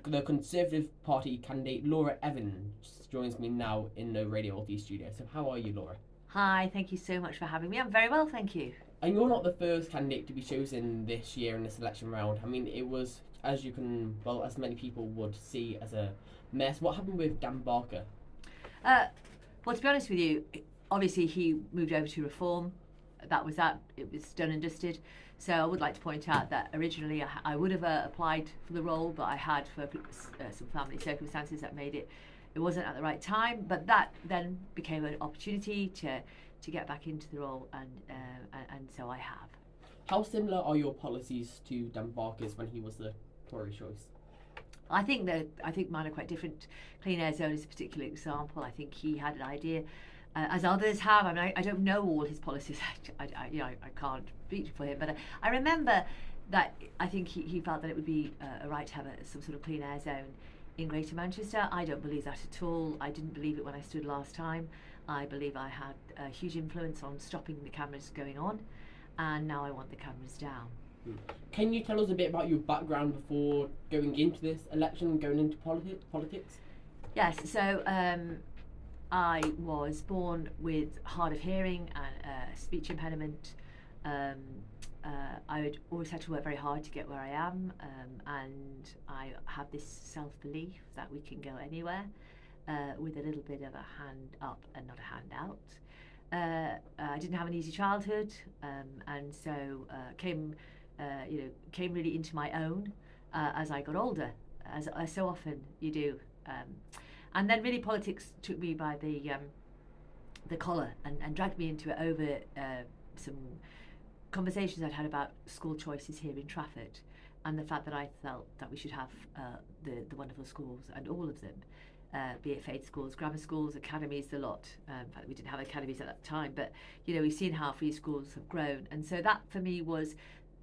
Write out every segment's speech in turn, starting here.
the Conservative Party candidate Laura Evans joins me now in the Radio Orpheus studio. So how are you, Laura? Hi, thank you so much for having me. I'm very well, thank you. And you're not the first candidate to be chosen this year in this election round. I mean, it was, as you can, well, as many people would see, as a mess. What happened with Dan Barker? Well, to be honest with you, obviously he moved over to Reform. That was that. It was done and dusted. So I would like to point out that originally I would have applied for the role, but I had, for some family circumstances that made it wasn't at the right time. But that then became an opportunity to get back into the role, and so I have. How similar are your policies to Dan Barker's when he was the Tory choice? I think mine are quite different. Clean Air Zone is a particular example. I think he had an idea, as others have. I mean, I don't know all his policies. I can't speak for him, but I remember that I think he felt that it would be a right to have some sort of clean air zone in Greater Manchester. I don't believe that at all. I didn't believe it when I stood last time. I believe I had a huge influence on stopping the cameras going on, and now I want the cameras down. Can you tell us a bit about your background before going into this election, going into politics? Yes, so I was born with hard of hearing and speech impediment. I had always had to work very hard to get where I am, and I have this self-belief that we can go anywhere with a little bit of a hand up and not a hand out. I didn't have an easy childhood, and so came really into my own as I got older, as so often you do. And then really politics took me by the collar and dragged me into it over some conversations I'd had about school choices here in Trafford, and the fact that I felt that we should have the wonderful schools, and all of them, be it faith schools, grammar schools, academies, the lot. In fact, we didn't have academies at that time, but we've seen how free schools have grown, and so that for me was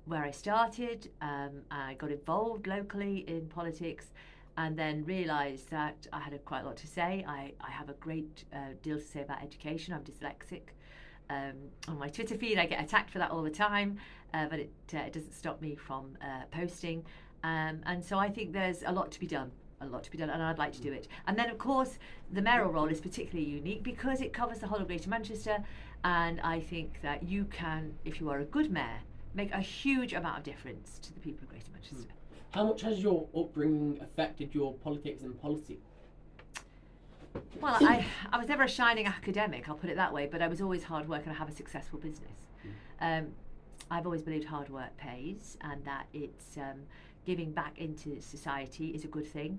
where I started. I got involved locally in politics, and then realised that I had quite a lot to say. I have a great deal to say about education. I'm dyslexic. On my Twitter feed, I get attacked for that all the time, but it doesn't stop me from posting. And so I think there's a lot to be done, and I'd like to do it. And then, of course, the mayoral role is particularly unique because it covers the whole of Greater Manchester, and I think that you can, if you are a good mayor, make a huge amount of difference to the people of Greater Manchester. How much has your upbringing affected your politics and policy? Well, I was never a shining academic, I'll put it that way, but I was always hard work and I have a successful business. I've always believed hard work pays, and that it's giving back into society is a good thing.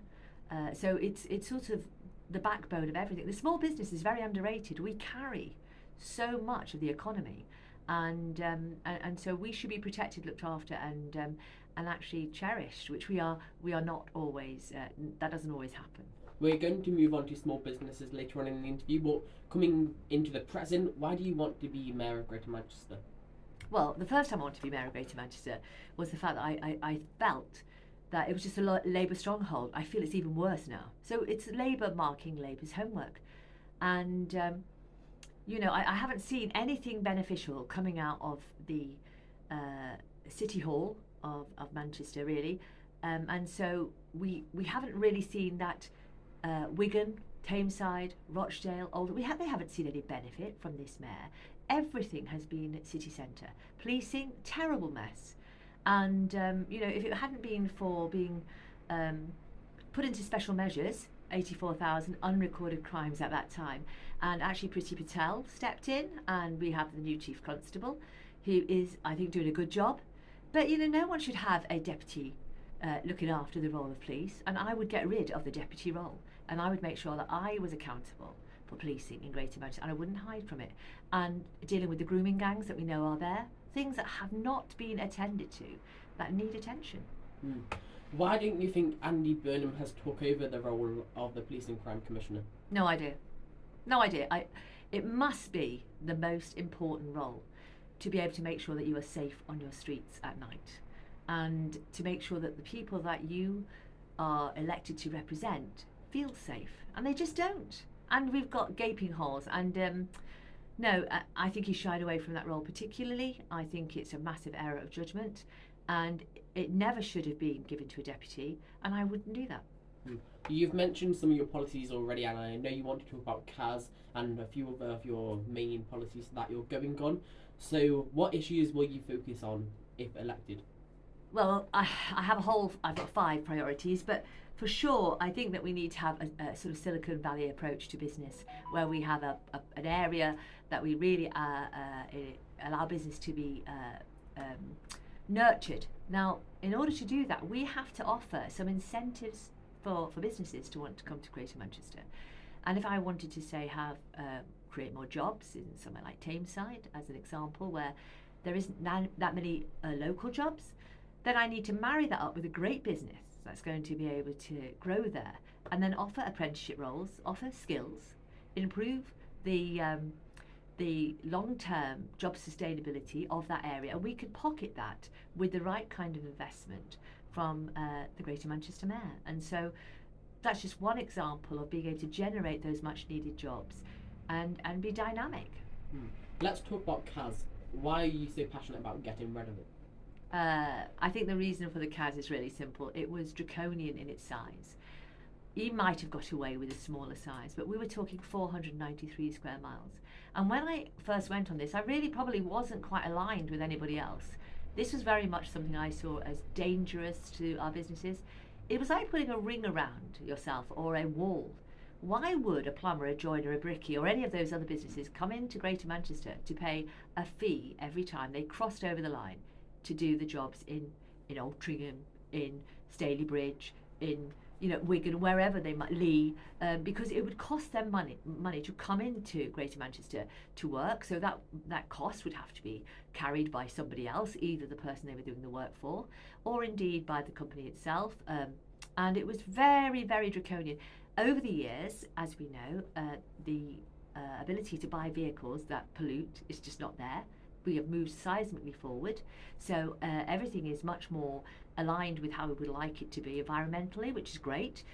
So it's sort of the backbone of everything. The small business is very underrated. We carry so much of the economy, and so we should be protected, looked after, and actually cherished, which we are not always. That doesn't always happen. We're going to move on to small businesses later on in the interview, but coming into the present, why do you want to be Mayor of Greater Manchester? Well, the first time I wanted to be Mayor of Greater Manchester was the fact that I felt that it was just a Labour stronghold. I feel it's even worse now. So it's Labour marking Labour's homework. And, I haven't seen anything beneficial coming out of the City Hall of Manchester, really. And so we haven't really seen that Wigan, Tameside, Rochdale, Oldham, they haven't seen any benefit from this mayor. Everything has been city centre. Policing, terrible mess. And, if it hadn't been for being put into special measures, 84,000 unrecorded crimes at that time, and actually Priti Patel stepped in, and we have the new Chief Constable, who is, I think, doing a good job. But, no one should have a deputy looking after the role of police, and I would get rid of the deputy role, and I would make sure that I was accountable for policing in Greater Manchester, and I wouldn't hide from it. And dealing with the grooming gangs that we know are there, things that have not been attended to, that need attention. Why don't you think Andy Burnham has took over the role of the Police and Crime Commissioner? No idea. It must be the most important role, to be able to make sure that you are safe on your streets at night, and to make sure that the people that you are elected to represent feel safe, and they just don't. And we've got gaping holes, and no, I think he shied away from that role particularly. I think it's a massive error of judgment, and it never should have been given to a deputy, and I wouldn't do that. You've mentioned some of your policies already, and I know you want to talk about CAS and a few of your main policies that you're going on. So, what issues will you focus on if elected? Well, I've got 5 priorities, but for sure, I think that we need to have a sort of Silicon Valley approach to business, where we have an area that we really allow business to be nurtured. Now, in order to do that, we have to offer some incentives for businesses to want to come to Greater Manchester. And if I wanted to say create more jobs in somewhere like Tameside, as an example, where there isn't that many local jobs, then I need to marry that up with a great business that's going to be able to grow there, and then offer apprenticeship roles, offer skills, improve the long-term job sustainability of that area, and we could pocket that with the right kind of investment from the Greater Manchester Mayor. And so that's just one example of being able to generate those much needed jobs and be dynamic. Let's talk about CAS. Why are you so passionate about getting rid of it? I think the reason for the CAS is really simple. It was draconian in its size. He might have got away with a smaller size, but we were talking 493 square miles. And when I first went on this, I really probably wasn't quite aligned with anybody else. This was very much something I saw as dangerous to our businesses. It was like putting a ring around yourself or a wall. Why would a plumber, a joiner, a brickie, or any of those other businesses come into Greater Manchester to pay a fee every time they crossed over the line to do the jobs in Altrincham, in Stalybridge, in Wigan, wherever they might, Lee, because it would cost them money to come into Greater Manchester to work. So that cost would have to be carried by somebody else, either the person they were doing the work for, or indeed by the company itself. And it was very, very draconian. Over the years, as we know, the ability to buy vehicles that pollute is just not there. We have moved seismically forward, so everything is much more aligned with how we would like it to be environmentally, which is great.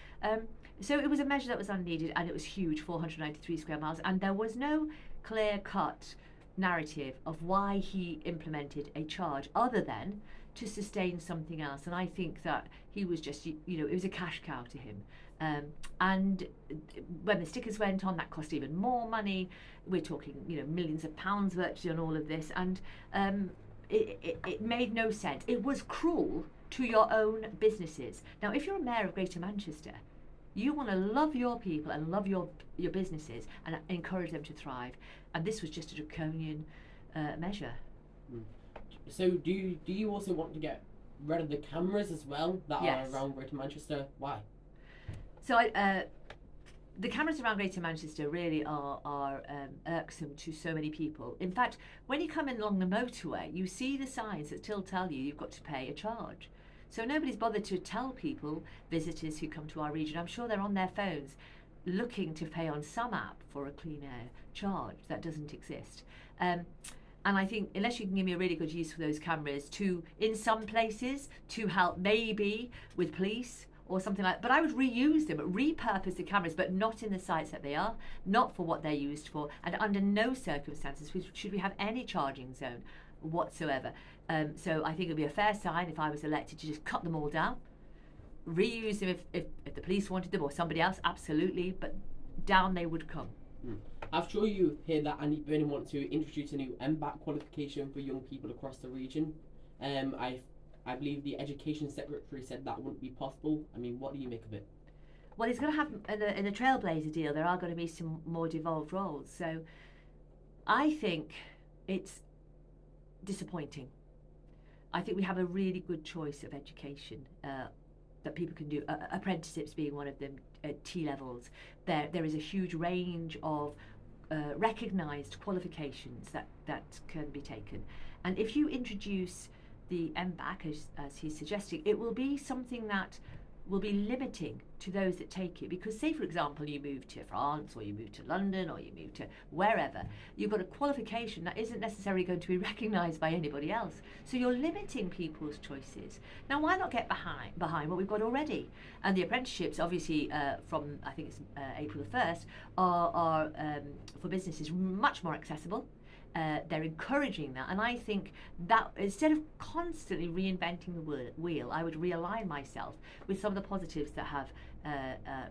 So it was a measure that was unneeded, and it was huge, 493 square miles, and there was no clear-cut narrative of why he implemented a charge other than to sustain something else. And I think that he was just, it was a cash cow to him. And when the stickers went on, that cost even more money. We're talking, millions of pounds virtually on all of this, and it made no sense. It was cruel to your own businesses. Now, if you're a mayor of Greater Manchester, you want to love your people and love your businesses and encourage them to thrive. And this was just a draconian measure. So do you also want to get rid of the cameras as well that Yes. are around Greater Manchester? Why? So the cameras around Greater Manchester really are irksome to so many people. In fact, when you come in along the motorway, you see the signs that still tell you you've got to pay a charge. So nobody's bothered to tell people, visitors who come to our region, I'm sure they're on their phones looking to pay on some app for a clean air charge. That doesn't exist. And I think unless you can give me a really good use for those cameras in some places, to help maybe with police or something like that, but I would reuse them, repurpose the cameras, but not in the sites that they are, not for what they're used for, and under no circumstances should we have any charging zone whatsoever. So I think it would be a fair sign if I was elected to just cut them all down, reuse them if the police wanted them or somebody else, absolutely, but down they would come. I'm sure you've heard that Andy Burnham wants to introduce a new MBAC qualification for young people across the region. I believe the Education Secretary said that wouldn't be possible. I mean, what do you make of it? Well, he's going to have, in the Trailblazer deal, there are going to be some more devolved roles. So I think it's disappointing. I think we have a really good choice of education that people can do, apprenticeships being one of them, T-levels. There is a huge range of recognised qualifications that can be taken. And if you introduce the MBAC, as he's suggesting, it will be something that will be limiting to those that take it. Because say, for example, you move to France, or you move to London, or you move to wherever, you've got a qualification that isn't necessarily going to be recognised by anybody else. So you're limiting people's choices. Now, why not get behind what we've got already? And the apprenticeships, obviously, from, I think it's April the 1st, are for businesses much more accessible. They're encouraging that, and I think that instead of constantly reinventing the wheel, I would realign myself with some of the positives that have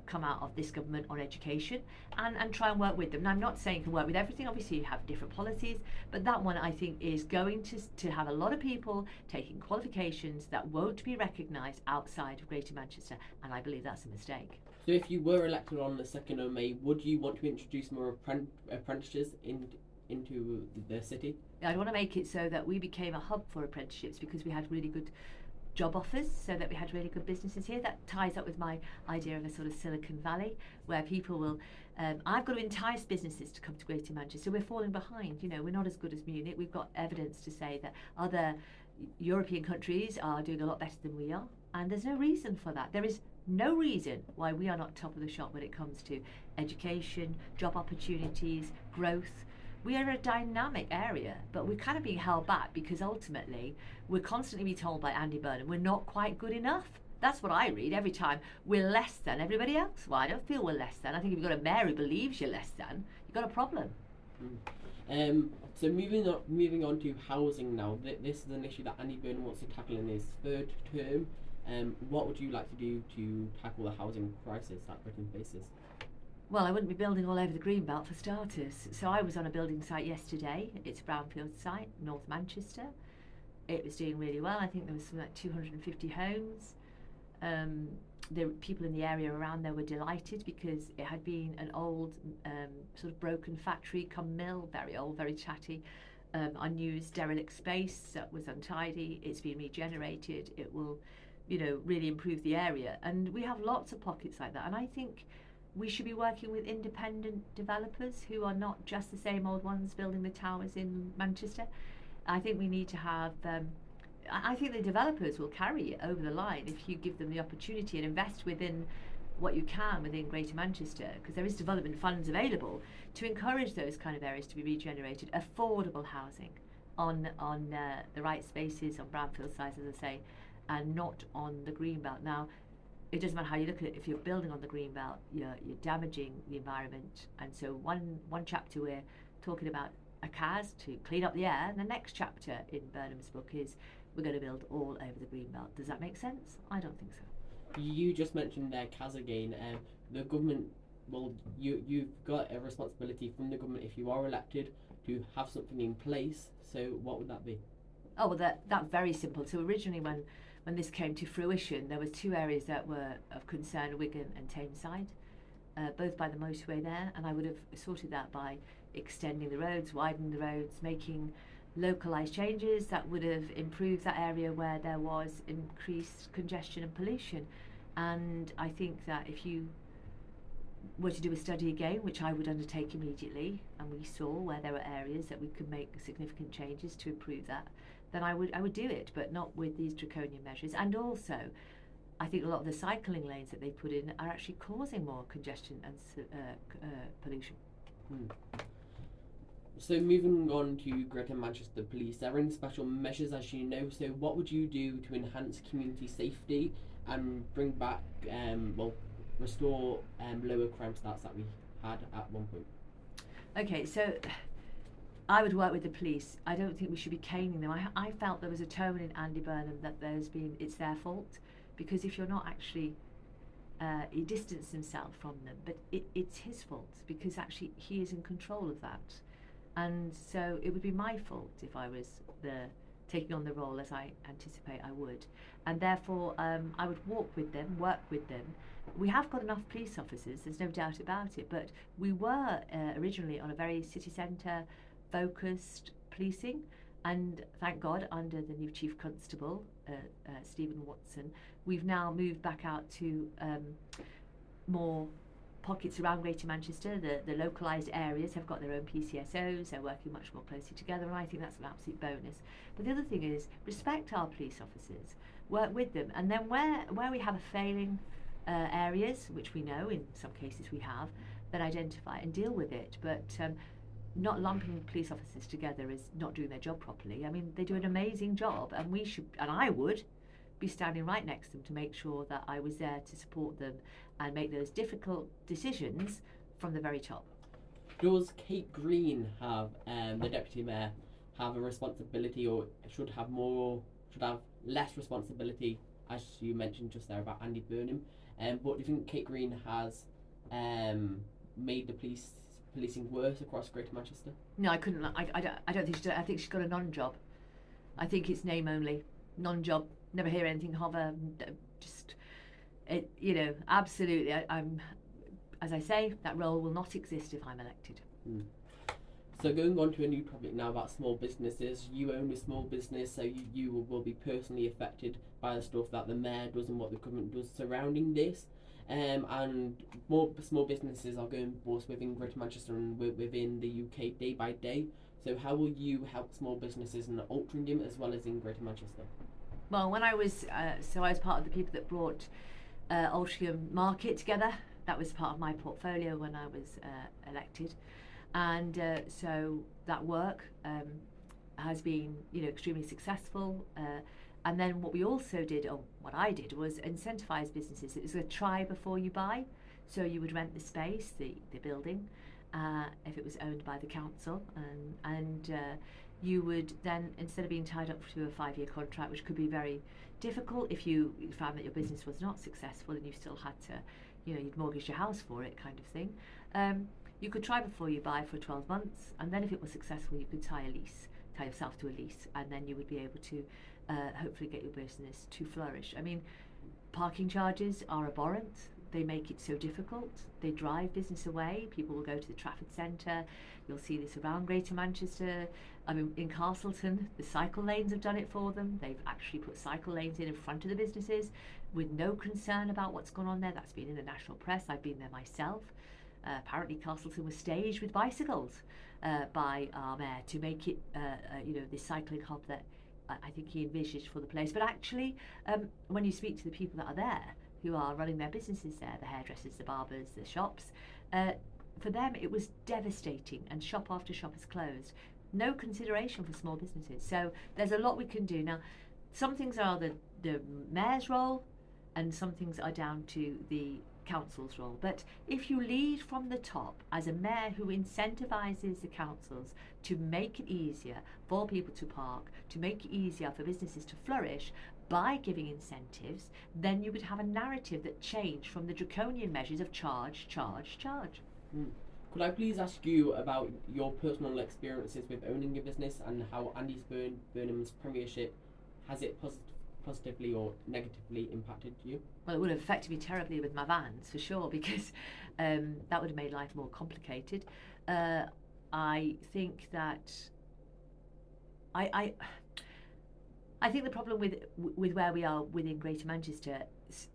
come out of this government on education, and try and work with them. And I'm not saying you can work with everything, obviously you have different policies, but that one I think is going to have a lot of people taking qualifications that won't be recognised outside of Greater Manchester, and I believe that's a mistake. So if you were elected on the 2nd of May, would you want to introduce more apprentices into the city? I'd want to make it so that we became a hub for apprenticeships, because we had really good job offers, so that we had really good businesses here. That ties up with my idea of a sort of Silicon Valley, where people will I've got to entice businesses to come to Greater Manchester. We're falling behind, we're not as good as Munich. We've got evidence to say that other European countries are doing a lot better than we are, and there's no reason for that. There is no reason why we are not top of the shop when it comes to education, job opportunities, growth. We are a dynamic area, but we're kind of being held back because ultimately we're constantly being told by Andy Burnham we're not quite good enough. That's what I read every time. We're less than everybody else. Well, I don't feel we're less than. I think if you've got a mayor who believes you're less than, you've got a problem. So moving on to housing now. This is an issue that Andy Burnham wants to tackle in his 3rd term. What would you like to do to tackle the housing crisis that Britain faces? Well, I wouldn't be building all over the Greenbelt for starters. So I was on a building site yesterday. It's a brownfield site, North Manchester. It was doing really well. I think there was something like 250 homes. The people in the area around there were delighted because it had been an old sort of broken factory come mill, very old, very chatty, unused derelict space that was untidy. It's been regenerated. It will, really improve the area. And we have lots of pockets like that. And I think we should be working with independent developers who are not just the same old ones building the towers in Manchester. I think we need to have I think the developers will carry it over the line if you give them the opportunity and invest within what you can within Greater Manchester, because there is development funds available to encourage those kind of areas to be regenerated, affordable housing on the right spaces, on brownfield sites, as I say, and not on the Greenbelt. Now, it doesn't matter how you look at it. If you're building on the Greenbelt, you're damaging the environment. And so one chapter we're talking about a CAS to clean up the air, and the next chapter in Burnham's book is we're going to build all over the Greenbelt. Does that make sense? I don't think so. You just mentioned CAS again. The government, well, you've got a responsibility from the government if you are elected to have something in place. So what would that be? Oh, well, that's very simple. So originally when this came to fruition, there was 2 areas that were of concern, Wigan and Tameside, both by the motorway there, and I would have sorted that by extending the roads, widening the roads, making localised changes that would have improved that area where there was increased congestion and pollution. And I think that if you were to do a study again, which I would undertake immediately, and we saw where there were areas that we could make significant changes to improve that, then I would do it, but not with these draconian measures. And also, I think a lot of the cycling lanes that they put in are actually causing more congestion and pollution. So moving on to Greater Manchester Police, there are any special measures, as you know. So what would you do to enhance community safety and bring back, restore lower crime stats that we had at one point? Okay, so I would work with the police. I don't think we should be caning them. I felt there was a tone in Andy Burnham that it's their fault, because if you're not actually, he distanced himself from them, but it's his fault because actually he is in control of that. And so it would be my fault if I was taking on the role as I anticipate I would. And therefore, I would walk with them, work with them. We have got enough police officers, there's no doubt about it, but we were originally on a very city centre focused policing, and thank God under the new Chief Constable, Stephen Watson, we've now moved back out to more pockets around Greater Manchester. The localised areas have got their own PCSOs, they're working much more closely together, and I think that's an absolute bonus. But the other thing is, respect our police officers, work with them, and then where we have a failing areas, which we know in some cases we have, then identify and deal with it. But not lumping police officers together is not doing their job properly. I mean, they do an amazing job, and we should, and I would, be standing right next to them to make sure that I was there to support them and make those difficult decisions from the very top. Does Kate Green have the deputy mayor have a responsibility, or should have less responsibility, as you mentioned just there about Andy Burnham? But do you think Kate Green has made the policing worse across Greater Manchester? No, I couldn't. I don't think she does. I think she's got a non-job. I think it's name only, non-job. Never hear anything of her. Just, it, you know, absolutely. I'm, as I say, that role will not exist if I'm elected. So going on to a new topic now about small businesses. You own a small business, so you will be personally affected by the stuff that the mayor does and what the government does surrounding this. And more small businesses are going both within Greater Manchester and within the UK day by day. So how will you help small businesses in Altrincham as well as in Greater Manchester? Well, when I was I was part of the people that brought Altrincham Market together. That was part of my portfolio when I was elected, and so that work has been, you know, extremely successful. And then what we also did, or what I did, was incentivise businesses. It was a try before you buy. So you would rent the space, the building, if it was owned by the council, and you would then, instead of being tied up to a 5-year contract, which could be very difficult if you found that your business was not successful and you still had to, you know, you'd mortgage your house for it, kind of thing. You could try before you buy for 12 months, and then if it was successful, you could tie yourself to a lease, and then you would be able to hopefully get your business to flourish. I mean, parking charges are abhorrent. They make it so difficult. They drive business away. People will go to the Trafford Centre. You'll see this around Greater Manchester. I mean, in Castleton, the cycle lanes have done it for them. They've actually put cycle lanes in front of the businesses with no concern about what's gone on there. That's been in the national press. I've been there myself. Apparently Castleton was staged with bicycles by our mayor to make it, you know, this cycling hub that I think he envisaged for the place. But actually, when you speak to the people that are there, who are running their businesses there, the hairdressers, the barbers, the shops, for them it was devastating, and shop after shop has closed. No consideration for small businesses. So there's a lot we can do. Now, some things are the mayor's role, and some things are down to the council's role. But if you lead from the top as a mayor who incentivises the councils to make it easier for people to park, to make it easier for businesses to flourish by giving incentives, then you would have a narrative that changed from the draconian measures of charge. Could I please ask you about your personal experiences with owning a business and how Andy Burnham's premiership has it positively or negatively impacted you? Well, it would have affected me terribly with my vans, for sure, because that would have made life more complicated. I think that I think the problem with where we are within Greater Manchester,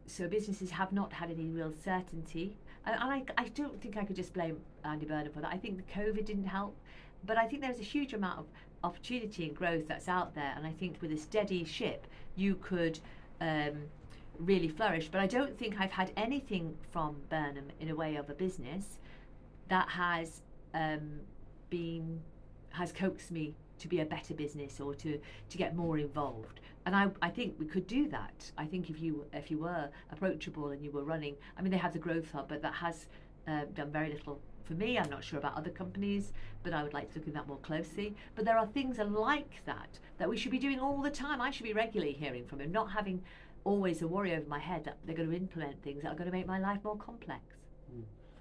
so businesses have not had any real certainty, and I don't think I could just blame Andy Burnham for that. I think the COVID didn't help, but I think there's a huge amount of opportunity and growth that's out there, and I think with a steady ship you could really flourish. But I don't think I've had anything from Burnham in a way of a business that has coaxed me to be a better business or to get more involved. And I think we could do that. I think if you were approachable and you were running, I mean, they have the Growth Hub, but that has done very little for me. I'm not sure about other companies, but I would like to look at that more closely. But there are things like that we should be doing all the time. I should be regularly hearing from him, not having always a worry over my head that they're going to implement things that are going to make my life more complex.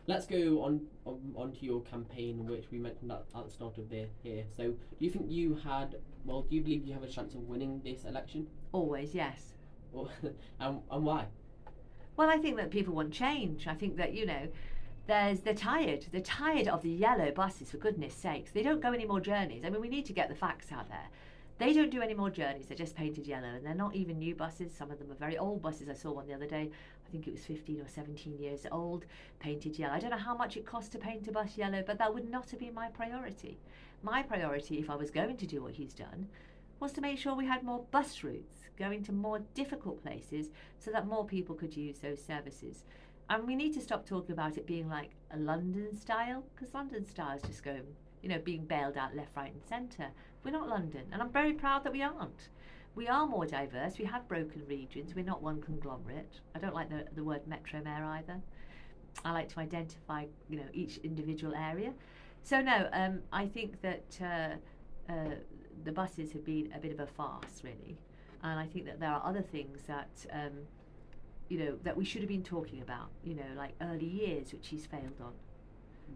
Let's go on to your campaign, which we mentioned at the start of here. So, do you think do you believe you have a chance of winning this election? Always, yes. And why? Well, I think that people want change. I think that, you know, they're tired. They're tired of the yellow buses, for goodness sakes. They don't go any more journeys. I mean, we need to get the facts out there. They don't do any more journeys. They're just painted yellow, and they're not even new buses. Some of them are very old buses. I saw one the other day. I think it was 15 or 17 years old, painted yellow. I don't know how much it costs to paint a bus yellow, but that would not have been my priority. My priority, if I was going to do what he's done, was to make sure we had more bus routes going to more difficult places so that more people could use those services. And we need to stop talking about it being like a London style, because London style is just going, you know, being bailed out left, right and centre. We're not London, and I'm very proud that we aren't. We are more diverse. We have broken regions. We're not one conglomerate. I don't like the word metro mayor either. I like to identify, you know, each individual area. So no, I think that the buses have been a bit of a farce, really, and I think that there are other things that that we should have been talking about. Like early years, which he's failed on,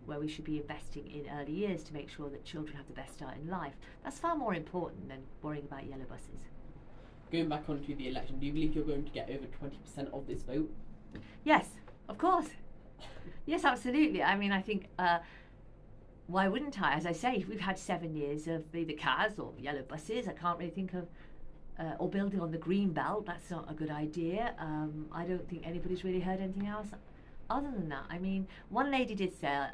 where we should be investing in early years to make sure that children have the best start in life. That's far more important than worrying about yellow buses. Going back onto the election, do you believe you're going to get over 20% of this vote? Yes, of course. Yes, absolutely. I mean, I think. Why wouldn't I? As I say, we've had 7 years of either cars or yellow buses. I can't really think of, or building on the green belt. That's not a good idea. I don't think anybody's really heard anything else other than that. I mean, one lady did say,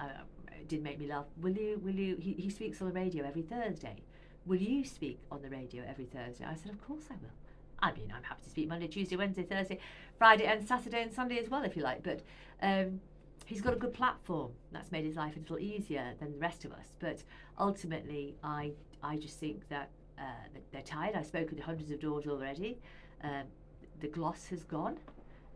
it did make me laugh. Will you, he speaks on the radio every Thursday. Will you speak on the radio every Thursday? I said, of course I will. I mean, I'm happy to speak Monday, Tuesday, Wednesday, Thursday, Friday and Saturday and Sunday as well, if you like. But he's got a good platform. That's made his life a little easier than the rest of us. But ultimately, I just think that they're tired. I've spoken to hundreds of doors already. The gloss has gone,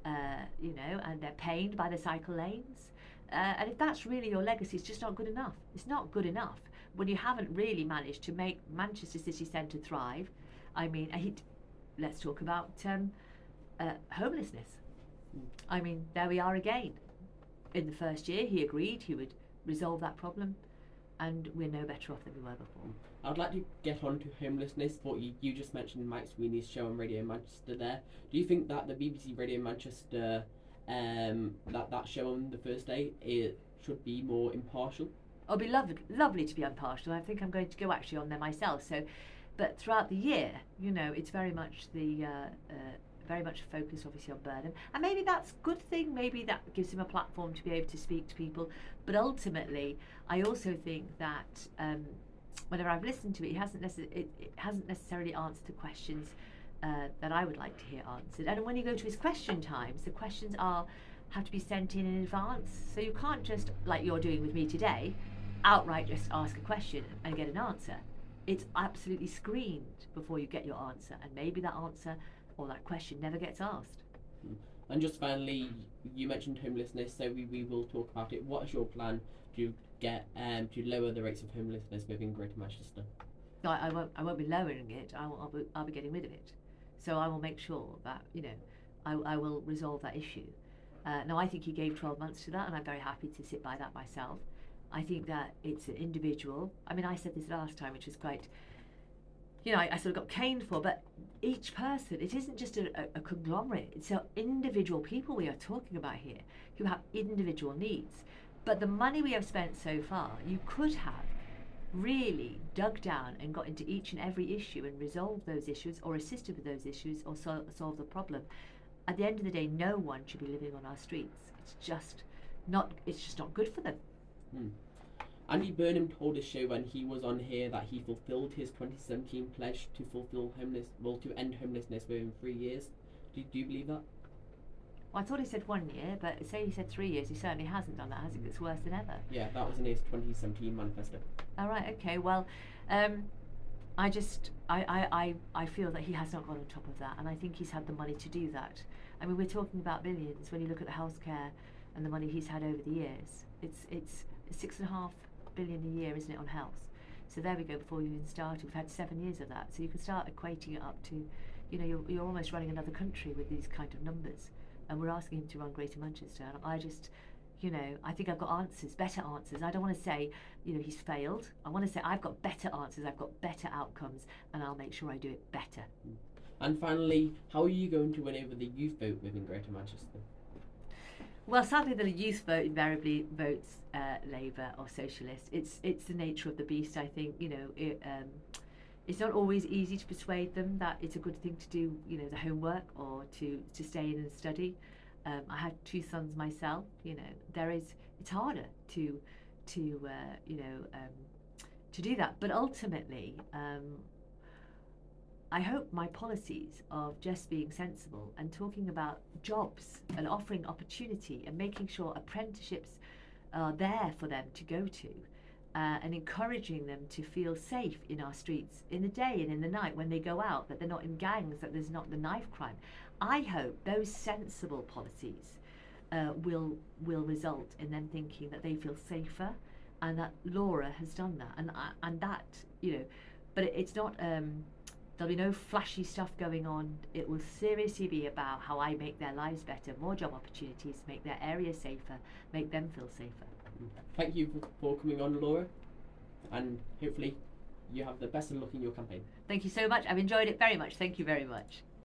and they're pained by the cycle lanes. And if that's really your legacy, it's just not good enough. It's not good enough when you haven't really managed to make Manchester city centre thrive. I mean, let's talk about homelessness. I mean, there we are again. In the first year, he agreed he would resolve that problem, and we're no better off than we were before. I'd like to get on to homelessness, but you just mentioned Mike Sweeney's show on Radio Manchester there. Do you think that the BBC Radio Manchester, that show on the first day, it should be more impartial? It'll be lovely to be impartial. I think I'm going to go actually on there myself. But throughout the year, it's very much very much focused obviously on Burnham, and maybe that's a good thing. Maybe that gives him a platform to be able to speak to people. But ultimately, I also think that whenever I've listened to it, it hasn't necessarily answered the questions that I would like to hear answered. And when you go to his question times, the questions have to be sent in advance, so you can't just, like you're doing with me today, outright just ask a question and get an answer. It's absolutely screened before you get your answer, and maybe that answer or that question never gets asked. And just finally, you mentioned homelessness, so we will talk about it. What is your plan to get to lower the rates of homelessness within Greater Manchester? No, I won't be lowering it. I'll be getting rid of it. So I will make sure that I will resolve that issue. Now, I think he gave 12 months to that, and I'm very happy to sit by that myself. I think that it's an individual. I mean, I said this last time, which was quite. I sort of got caned for, but each person, it isn't just a conglomerate, it's individual people we are talking about here who have individual needs. But the money we have spent so far, you could have really dug down and got into each and every issue and resolved those issues or assisted with those issues or solved the problem. At the end of the day, no one should be living on our streets. It's just not good for them. Andy Burnham told his show when he was on here that he fulfilled his 2017 pledge to end homelessness within 3 years. Do you believe that? Well, I thought he said 1 year, but say he said 3 years, he certainly hasn't done that, has he? It's worse than ever. Yeah, that was in his 2017 manifesto. All right, okay. Well, I feel that he has not got on top of that, and I think he's had the money to do that. I mean, we're talking about billions when you look at the healthcare and the money he's had over the years. It's 6.5 billion a year, isn't it, on health? So there we go. Before you even started, we've had 7 years of that. So you can start equating it up to, you're almost running another country with these kind of numbers. And we're asking him to run Greater Manchester. And I just, I think I've got answers, better answers. I don't want to say, he's failed. I want to say I've got better answers, I've got better outcomes, and I'll make sure I do it better. And finally, how are you going to win over the youth vote within Greater Manchester? Well, sadly, the youth vote invariably votes Labour or Socialist. It's the nature of the beast, I think. It's not always easy to persuade them that it's a good thing to do, the homework or to stay in and study. I had 2 sons myself. It's harder to do that. But ultimately, I hope my policies of just being sensible and talking about jobs and offering opportunity and making sure apprenticeships are there for them to go to, and encouraging them to feel safe in our streets in the day and in the night when they go out, that they're not in gangs, that there's not the knife crime. I hope those sensible policies will result in them thinking that they feel safer and that Laura has done that, and that, but it's not. There'll be no flashy stuff going on. It will seriously be about how I make their lives better, more job opportunities, make their area safer, make them feel safer. Thank you for coming on, Laura, and hopefully you have the best of luck in your campaign. Thank you so much. I've enjoyed it very much. Thank you very much.